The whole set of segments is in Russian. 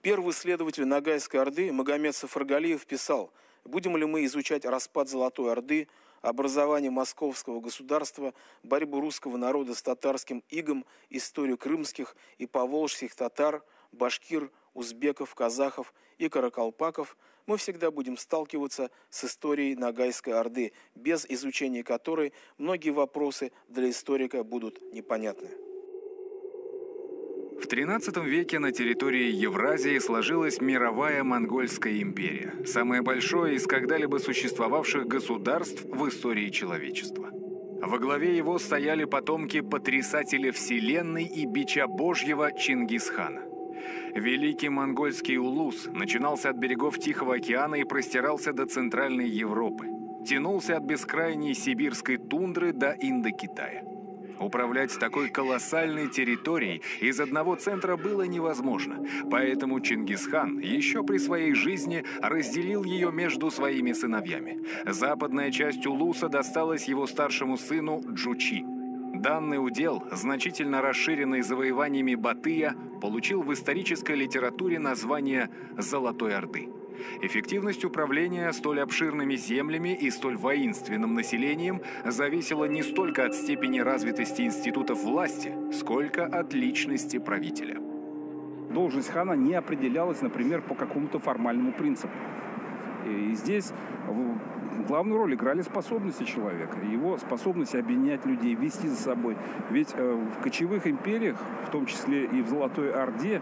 Первый следователь Ногайской Орды Магомед Сафаргалиев писал: «Будем ли мы изучать распад Золотой Орды, образование московского государства, борьбу русского народа с татарским игом, историю крымских и поволжских татар, башкир, узбеков, казахов и каракалпаков, мы всегда будем сталкиваться с историей Ногайской Орды, без изучения которой многие вопросы для историка будут непонятны». В XIII веке на территории Евразии сложилась мировая монгольская империя, самое большое из когда-либо существовавших государств в истории человечества. Во главе его стояли потомки потрясателя вселенной и бича Божьего Чингисхана. Великий монгольский улус начинался от берегов Тихого океана и простирался до Центральной Европы. Тянулся от бескрайней сибирской тундры до Индокитая. Управлять такой колоссальной территорией из одного центра было невозможно, поэтому Чингисхан еще при своей жизни разделил ее между своими сыновьями. Западная часть улуса досталась его старшему сыну Джучи. Данный удел, значительно расширенный завоеваниями Батыя, получил в исторической литературе название «Золотой Орды». Эффективность управления столь обширными землями и столь воинственным населением зависела не столько от степени развитости институтов власти, сколько от личности правителя. Должность хана не определялась, например, по какому-то формальному принципу. И здесь главную роль играли способности человека, его способность объединять людей, вести за собой. Ведь в кочевых империях, в том числе и в Золотой Орде,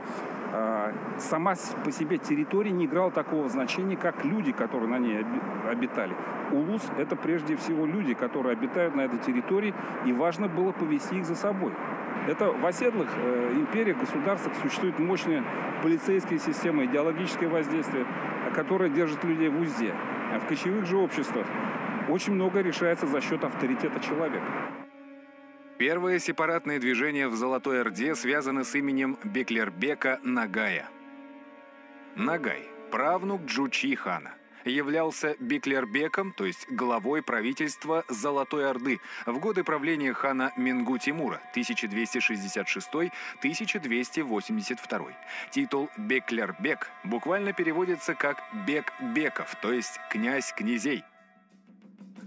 сама по себе территория не играла такого значения, как люди, которые на ней обитали. Улус – это прежде всего люди, которые обитают на этой территории, и важно было повести их за собой. Это в оседлых империях, государствах существует мощная полицейская система, идеологическое воздействие, которое держит людей в узде. А в кочевых же обществах очень многое решается за счет авторитета человека. Первое сепаратное движение в Золотой Орде связано с именем Беклербека Нагая. Нагай, правнук Джучи хана, являлся Беклербеком, то есть главой правительства Золотой Орды в годы правления хана Менгу Тимура 1266-1282. Титул Беклербек буквально переводится как «бек беков», то есть «князь князей».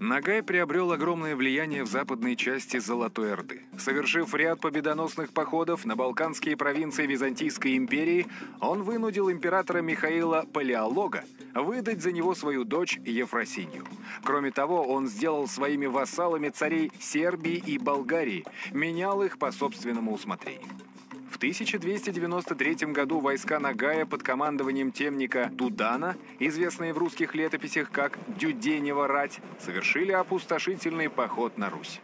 Нагай приобрел огромное влияние в западной части Золотой Орды. Совершив ряд победоносных походов на балканские провинции Византийской империи, он вынудил императора Михаила Палеолога выдать за него свою дочь Ефросинью. Кроме того, он сделал своими вассалами царей Сербии и Болгарии, менял их по собственному усмотрению. В 1293 году войска Нагая под командованием темника Тудана, известные в русских летописях как Дюденева рать, совершили опустошительный поход на Русь.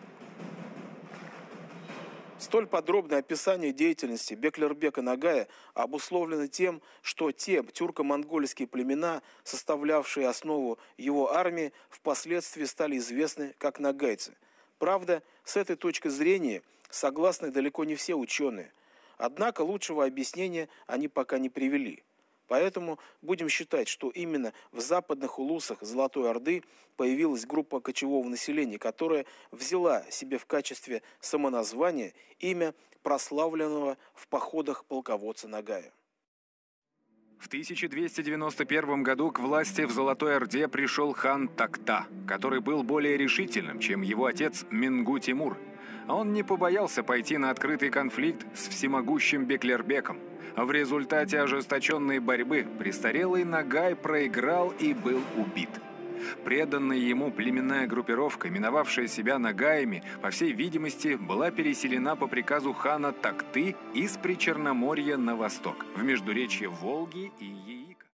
Столь подробное описание деятельности Беклербека Нагая обусловлено тем, что те тюрко-монгольские племена, составлявшие основу его армии, впоследствии стали известны как нагайцы. Правда, с этой точки зрения согласны далеко не все ученые. Однако лучшего объяснения они пока не привели. Поэтому будем считать, что именно в западных улусах Золотой Орды появилась группа кочевого населения, которая взяла себе в качестве самоназвания имя прославленного в походах полководца Нагая. В 1291 году к власти в Золотой Орде пришел хан Такта, который был более решительным, чем его отец Менгу Тимур. Он не побоялся пойти на открытый конфликт с всемогущим Беклербеком. В результате ожесточенной борьбы престарелый Нагай проиграл и был убит. Преданная ему племенная группировка, именовавшая себя Нагаями, по всей видимости, была переселена по приказу хана Такты из Причерноморья на восток, в междуречье Волги и ее